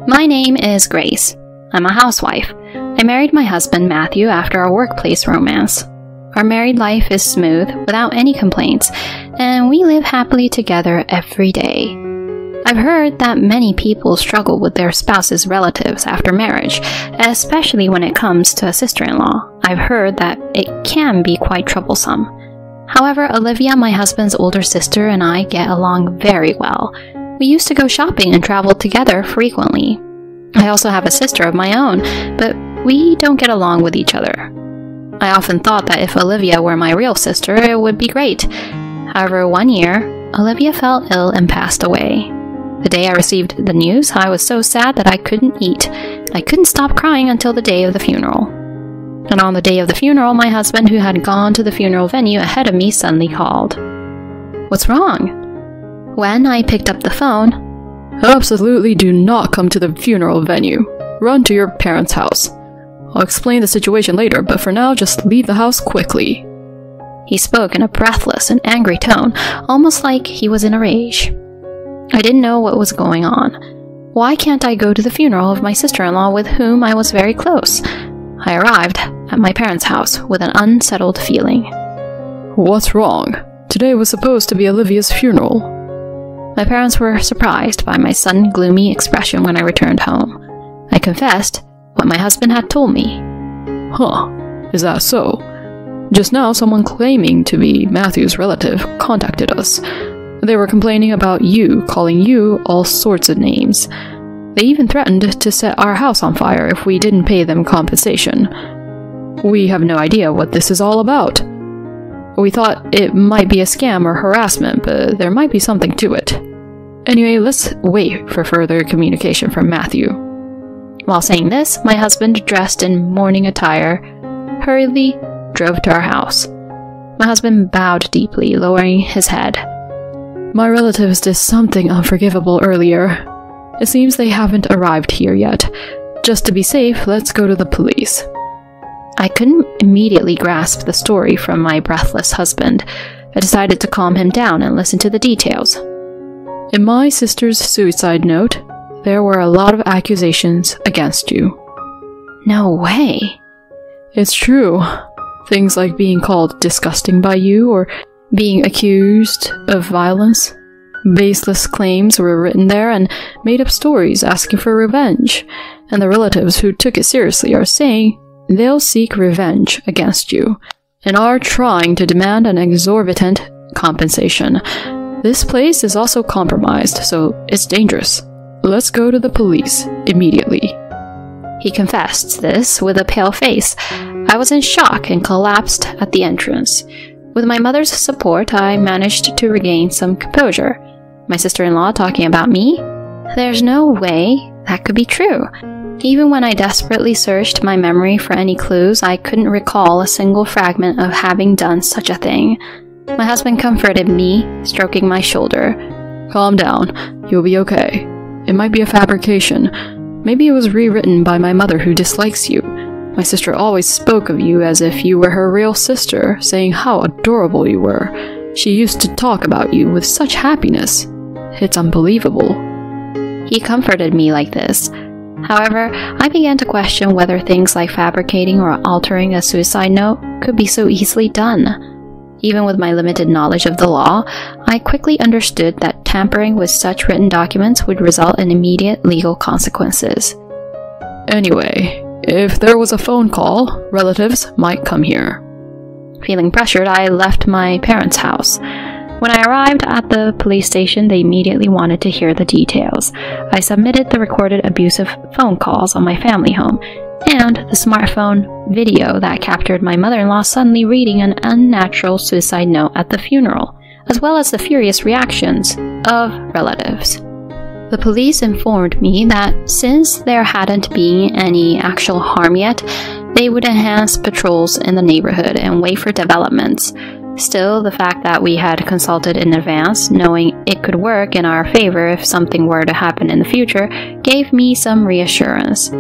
My name is Grace. I'm a housewife. I married my husband Matthew after a workplace romance. Our married life is smooth, without any complaints, and we live happily together every day. I've heard that many people struggle with their spouse's relatives after marriage, especially when it comes to a sister-in-law. I've heard that it can be quite troublesome. However, Olivia, my husband's older sister, and I get along very well. We used to go shopping and travel together frequently. I also have a sister of my own, but we don't get along with each other. I often thought that if Olivia were my real sister, it would be great. However, one year, Olivia fell ill and passed away. The day I received the news, I was so sad that I couldn't eat. I couldn't stop crying until the day of the funeral. And on the day of the funeral, my husband, who had gone to the funeral venue ahead of me, suddenly called. "What's wrong?" When I picked up the phone, "Absolutely do not come to the funeral venue. Run to your parents' house. I'll explain the situation later, but for now, just leave the house quickly." He spoke in a breathless and angry tone, almost like he was in a rage. I didn't know what was going on. Why can't I go to the funeral of my sister-in-law with whom I was very close? I arrived at my parents' house with an unsettled feeling. "What's wrong? Today was supposed to be Olivia's funeral." My parents were surprised by my sudden gloomy expression when I returned home. I confessed what my husband had told me. "Huh, is that so? Just now someone claiming to be Matthew's relative contacted us. They were complaining about you, calling you all sorts of names. They even threatened to set our house on fire if we didn't pay them compensation. We have no idea what this is all about. We thought it might be a scam or harassment, but there might be something to it. Anyway, let's wait for further communication from Matthew." While saying this, my husband, dressed in mourning attire, hurriedly drove to our house. My husband bowed deeply, lowering his head. "My relatives did something unforgivable earlier. It seems they haven't arrived here yet. Just to be safe, let's go to the police." I couldn't immediately grasp the story from my breathless husband. I decided to calm him down and listen to the details. "In my sister's suicide note, there were a lot of accusations against you." No way. "It's true. Things like being called disgusting by you or being accused of violence. Baseless claims were written there and made-up stories asking for revenge, and the relatives who took it seriously are saying they'll seek revenge against you and are trying to demand an exorbitant compensation. This place is also compromised, so it's dangerous. Let's go to the police immediately." He confessed this with a pale face. I was in shock and collapsed at the entrance. With my mother's support, I managed to regain some composure. My sister-in-law talking about me? There's no way that could be true. Even when I desperately searched my memory for any clues, I couldn't recall a single fragment of having done such a thing. My husband comforted me, stroking my shoulder. "Calm down. You'll be okay. It might be a fabrication. Maybe it was rewritten by my mother who dislikes you. My sister always spoke of you as if you were her real sister, saying how adorable you were. She used to talk about you with such happiness. It's unbelievable." He comforted me like this. However, I began to question whether things like fabricating or altering a suicide note could be so easily done. Even with my limited knowledge of the law, I quickly understood that tampering with such written documents would result in immediate legal consequences. "Anyway, if there was a phone call, relatives might come here." Feeling pressured, I left my parents' house. When I arrived at the police station, they immediately wanted to hear the details. I submitted the recorded abusive phone calls on my family home, and the smartphone video that captured my mother-in-law suddenly reading an unnatural suicide note at the funeral, as well as the furious reactions of relatives. The police informed me that since there hadn't been any actual harm yet, they would enhance patrols in the neighborhood and wait for developments. Still, the fact that we had consulted in advance, knowing it could work in our favor if something were to happen in the future, gave me some reassurance.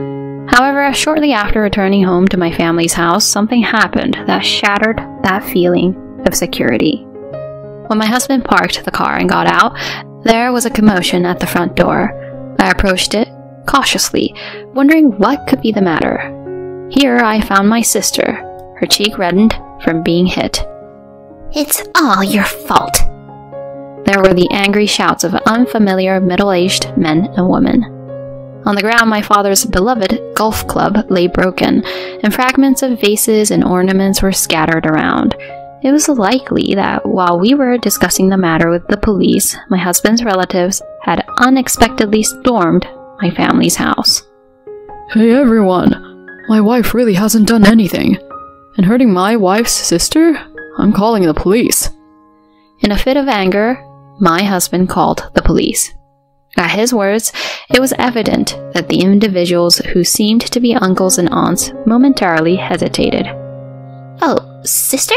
However, shortly after returning home to my family's house, something happened that shattered that feeling of security. When my husband parked the car and got out, there was a commotion at the front door. I approached it cautiously, wondering what could be the matter. Here I found my sister, her cheek reddened from being hit. "It's all your fault." There were the angry shouts of unfamiliar middle-aged men and women. On the ground, my father's beloved golf club lay broken, and fragments of vases and ornaments were scattered around. It was likely that while we were discussing the matter with the police, my husband's relatives had unexpectedly stormed my family's house. Hey everyone, my wife really hasn't done anything. And hurting my wife's sister? I'm calling the police. In a fit of anger, my husband called the police. At his words, it was evident that the individuals who seemed to be uncles and aunts momentarily hesitated. "Oh, sister?"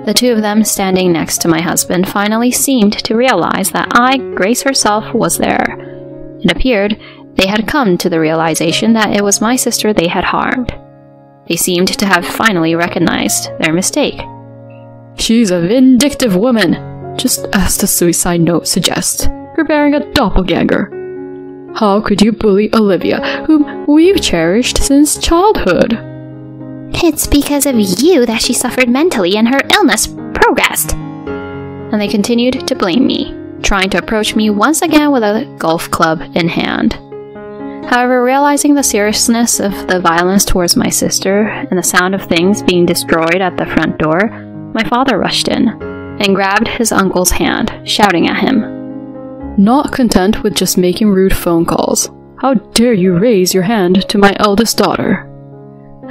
The two of them standing next to my husband finally seemed to realize that Grace herself, was there. It appeared they had come to the realization that it was my sister they had harmed. They seemed to have finally recognized their mistake. She's a vindictive woman, just as the suicide note suggests, preparing a doppelganger. How could you bully Olivia, whom we've cherished since childhood? "It's because of you that she suffered mentally and her illness progressed." And they continued to blame me, trying to approach me once again with a golf club in hand. However, realizing the seriousness of the violence towards my sister and the sound of things being destroyed at the front door, my father rushed in and grabbed his uncle's hand, shouting at him. Not content with just making rude phone calls, how dare you raise your hand to my eldest daughter?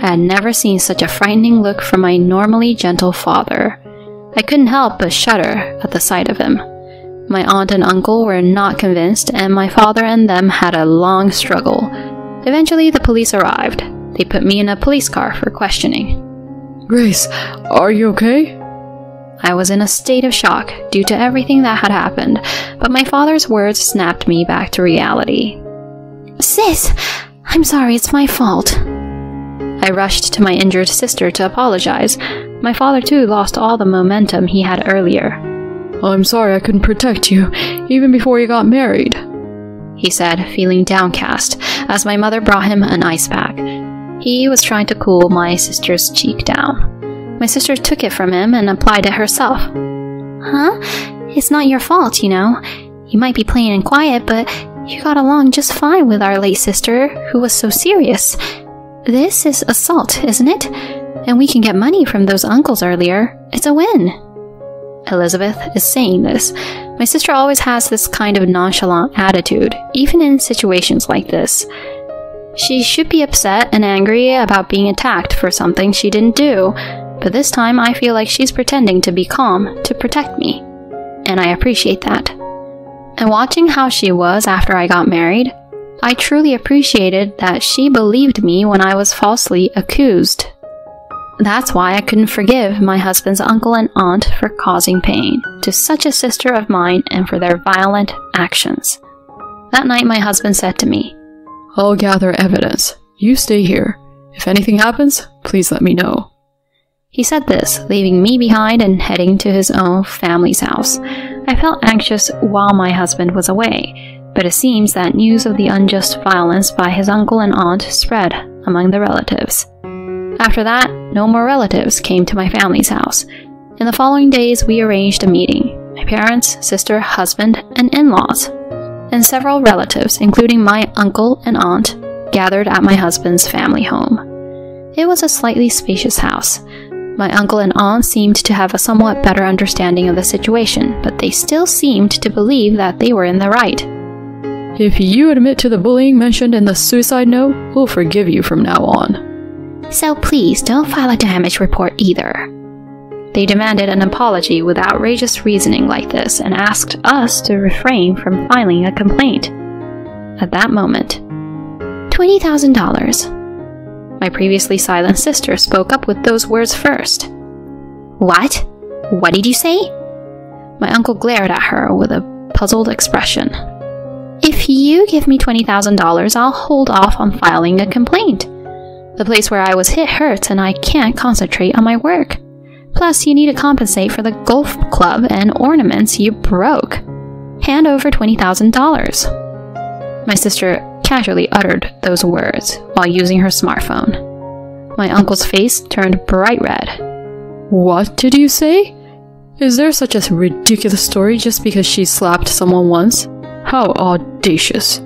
I had never seen such a frightening look from my normally gentle father. I couldn't help but shudder at the sight of him. My aunt and uncle were not convinced, and my father and them had a long struggle. Eventually, the police arrived. They put me in a police car for questioning. Grace, are you okay? I was in a state of shock due to everything that had happened, but my father's words snapped me back to reality. "Sis, I'm sorry, it's my fault." I rushed to my injured sister to apologize. My father too lost all the momentum he had earlier. "I'm sorry I couldn't protect you, even before you got married," he said, feeling downcast, as my mother brought him an ice pack. He was trying to cool my sister's cheek down. My sister took it from him and applied it herself. "Huh? It's not your fault, you know. You might be playing in quiet, but you got along just fine with our late sister, who was so serious. This is assault, isn't it? And we can get money from those uncles earlier. It's a win." Elizabeth is saying this. My sister always has this kind of nonchalant attitude, even in situations like this. She should be upset and angry about being attacked for something she didn't do, but this time I feel like she's pretending to be calm to protect me, and I appreciate that. And watching how she was after I got married, I truly appreciated that she believed me when I was falsely accused. That's why I couldn't forgive my husband's uncle and aunt for causing pain to such a sister of mine and for their violent actions. That night my husband said to me, "I'll gather evidence. You stay here. If anything happens, please let me know." He said this, leaving me behind and heading to his own family's house. I felt anxious while my husband was away, but it seems that news of the unjust violence by his uncle and aunt spread among the relatives. After that, no more relatives came to my family's house. In the following days, we arranged a meeting. My parents, sister, husband, and in-laws, and several relatives, including my uncle and aunt, gathered at my husband's family home. It was a slightly spacious house. My uncle and aunt seemed to have a somewhat better understanding of the situation, but they still seemed to believe that they were in the right. "If you admit to the bullying mentioned in the suicide note, we'll forgive you from now on. So please don't file a damage report either." They demanded an apology with outrageous reasoning like this and asked us to refrain from filing a complaint. At that moment, $20,000. My previously silent sister spoke up with those words first. "What? What did you say?" My uncle glared at her with a puzzled expression. "If you give me $20,000, I'll hold off on filing a complaint. The place where I was hit hurts and I can't concentrate on my work. Plus, you need to compensate for the golf club and ornaments you broke. Hand over $20,000. My sister casually uttered those words while using her smartphone. My uncle's face turned bright red. What did you say? Is there such a ridiculous story just because she slapped someone once? How audacious.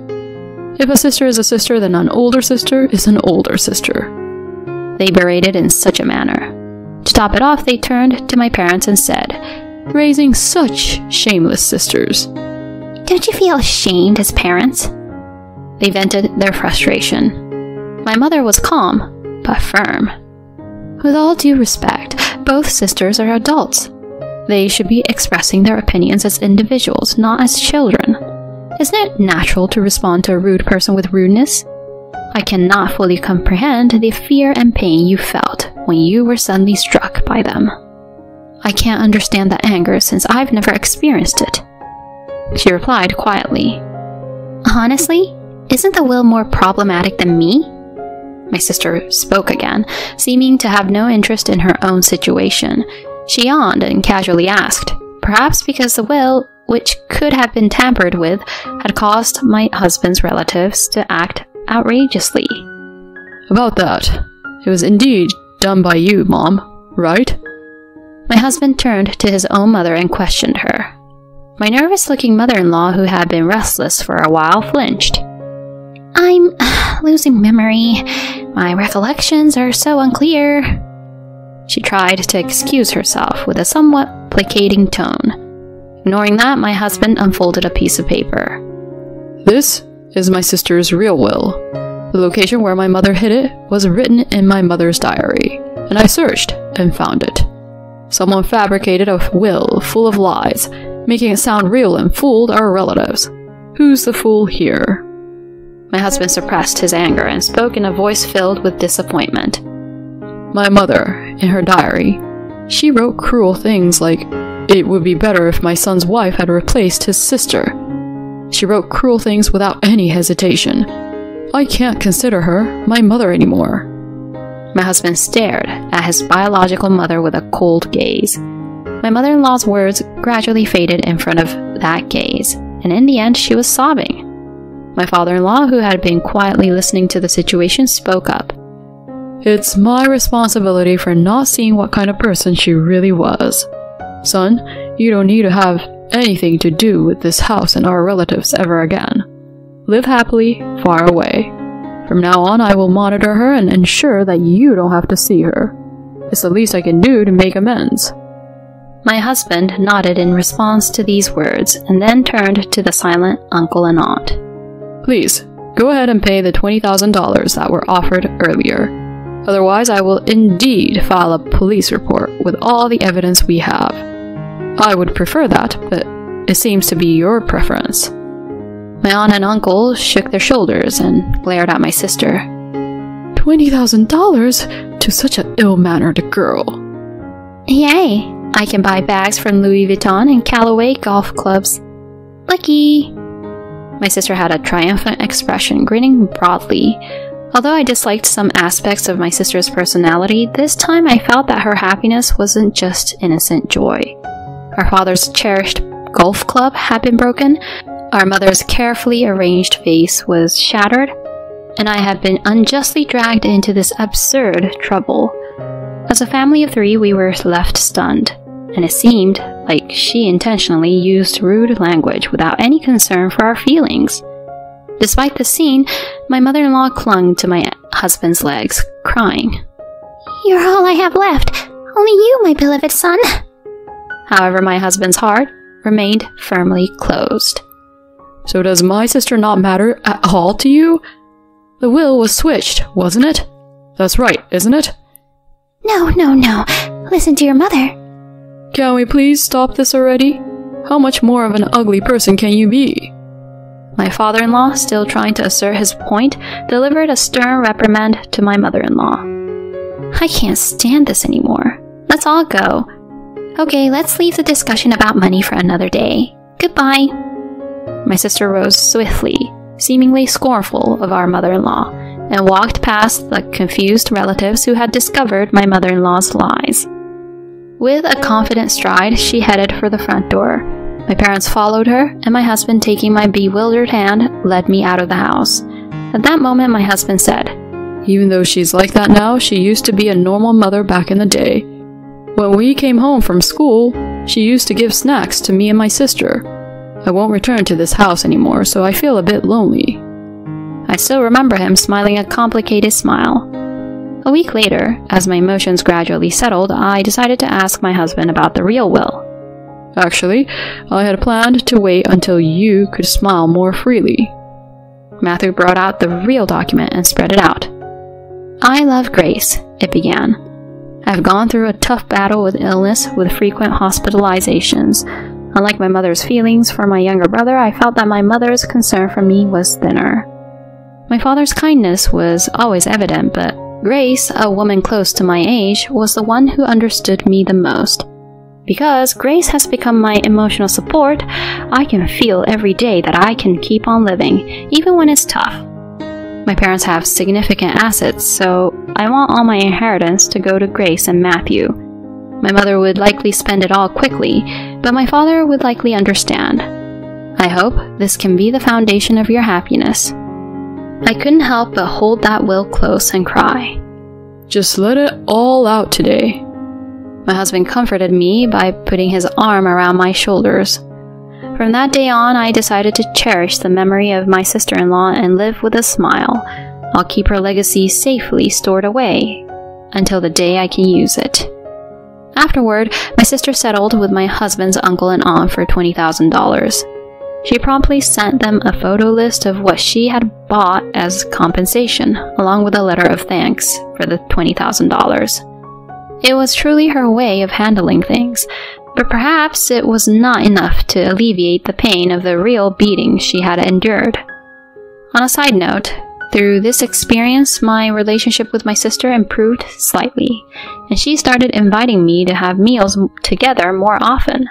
If a sister is a sister, then an older sister is an older sister. They berated in such a manner. To top it off, they turned to my parents and said, Raising such shameless sisters. Don't you feel ashamed as parents? They vented their frustration. My mother was calm, but firm. With all due respect, both sisters are adults. They should be expressing their opinions as individuals, not as children. Isn't it natural to respond to a rude person with rudeness? I cannot fully comprehend the fear and pain you felt when you were suddenly struck by them. I can't understand the anger since I've never experienced it. She replied quietly. Honestly, isn't the will more problematic than me? My sister spoke again, seeming to have no interest in her own situation. She yawned and casually asked, perhaps because the will, which could have been tampered with, had caused my husband's relatives to act outrageously. About that, it was indeed done by you, Mom, right? My husband turned to his own mother and questioned her. My nervous-looking mother-in-law, who had been restless for a while, flinched. I'm losing memory. My recollections are so unclear. She tried to excuse herself with a somewhat placating tone. Ignoring that, my husband unfolded a piece of paper. This is my sister's real will. The location where my mother hid it was written in my mother's diary, and I searched and found it. Someone fabricated a will full of lies, making it sound real and fooled our relatives. Who's the fool here? My husband suppressed his anger and spoke in a voice filled with disappointment. My mother, in her diary, she wrote cruel things like, it would be better if my son's wife had replaced his sister. She wrote cruel things without any hesitation. I can't consider her my mother anymore. My husband stared at his biological mother with a cold gaze. My mother-in-law's words gradually faded in front of that gaze, and in the end she was sobbing. My father-in-law, who had been quietly listening to the situation, spoke up. It's my responsibility for not seeing what kind of person she really was. Son, you don't need to have anything to do with this house and our relatives ever again. Live happily, far away. From now on, I will monitor her and ensure that you don't have to see her. It's the least I can do to make amends. My husband nodded in response to these words and then turned to the silent uncle and aunt. Please, go ahead and pay the $20,000 that were offered earlier. Otherwise, I will indeed file a police report with all the evidence we have. I would prefer that, but it seems to be your preference. My aunt and uncle shook their shoulders and glared at my sister. $20,000 to such an ill-mannered girl. Yay! I can buy bags from Louis Vuitton and Callaway golf clubs. Lucky! My sister had a triumphant expression, grinning broadly. Although I disliked some aspects of my sister's personality, this time I felt that her happiness wasn't just innocent joy. Our father's cherished golf club had been broken, our mother's carefully arranged vase was shattered, and I had been unjustly dragged into this absurd trouble. As a family of three, we were left stunned, and it seemed like she intentionally used rude language without any concern for our feelings. Despite the scene, my mother-in-law clung to my husband's legs, crying. You're all I have left. Only you, my beloved son. However, my husband's heart remained firmly closed. So does my sister not matter at all to you? The will was switched, wasn't it? That's right, isn't it? No. Listen to your mother. Can we please stop this already? How much more of an ugly person can you be? My father-in-law, still trying to assert his point, delivered a stern reprimand to my mother-in-law. I can't stand this anymore. Let's all go. Okay, let's leave the discussion about money for another day. Goodbye. My sister rose swiftly, seemingly scornful of our mother-in-law, and walked past the confused relatives who had discovered my mother-in-law's lies. With a confident stride, she headed for the front door. My parents followed her, and my husband, taking my bewildered hand, led me out of the house. At that moment, my husband said, "Even though she's like that now, she used to be a normal mother back in the day. When we came home from school, she used to give snacks to me and my sister. I won't return to this house anymore, so I feel a bit lonely." I still remember him smiling a complicated smile. A week later, as my emotions gradually settled, I decided to ask my husband about the real will. "Actually, I had planned to wait until you could smile more freely." Matthew brought out the real document and spread it out. "I love Grace," it began. "I've gone through a tough battle with illness with frequent hospitalizations. Unlike my mother's feelings for my younger brother, I felt that my mother's concern for me was thinner. My father's kindness was always evident, but Grace, a woman close to my age, was the one who understood me the most. Because Grace has become my emotional support, I can feel every day that I can keep on living, even when it's tough. My parents have significant assets, so I want all my inheritance to go to Grace and Matthew. My mother would likely spend it all quickly, but my father would likely understand. I hope this can be the foundation of your happiness." I couldn't help but hold that will close and cry. "Just let it all out today." My husband comforted me by putting his arm around my shoulders. From that day on, I decided to cherish the memory of my sister-in-law and live with a smile. I'll keep her legacy safely stored away until the day I can use it. Afterward, my sister settled with my husband's uncle and aunt for $20,000. She promptly sent them a photo list of what she had bought as compensation, along with a letter of thanks for the $20,000. It was truly her way of handling things, but perhaps it was not enough to alleviate the pain of the real beating she had endured. On a side note, through this experience, my relationship with my sister improved slightly, and she started inviting me to have meals together more often.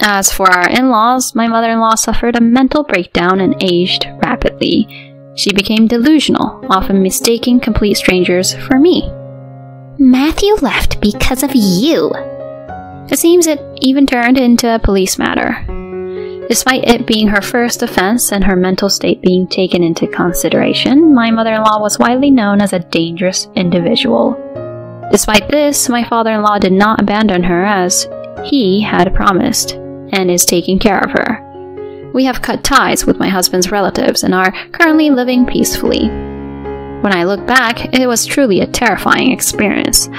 As for our in-laws, my mother-in-law suffered a mental breakdown and aged rapidly. She became delusional, often mistaking complete strangers for me. "Matthew left because of you." It seems it even turned into a police matter. Despite it being her first offense and her mental state being taken into consideration, my mother-in-law was widely known as a dangerous individual. Despite this, my father-in-law did not abandon her as he had promised, and is taking care of her. We have cut ties with my husband's relatives and are currently living peacefully. When I look back, it was truly a terrifying experience.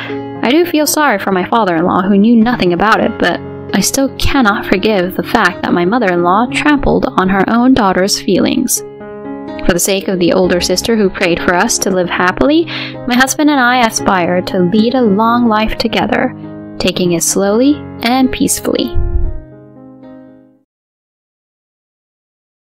I do feel sorry for my father-in-law who knew nothing about it, but I still cannot forgive the fact that my mother-in-law trampled on her own daughter's feelings. For the sake of the older sister who prayed for us to live happily, my husband and I aspire to lead a long life together, taking it slowly and peacefully.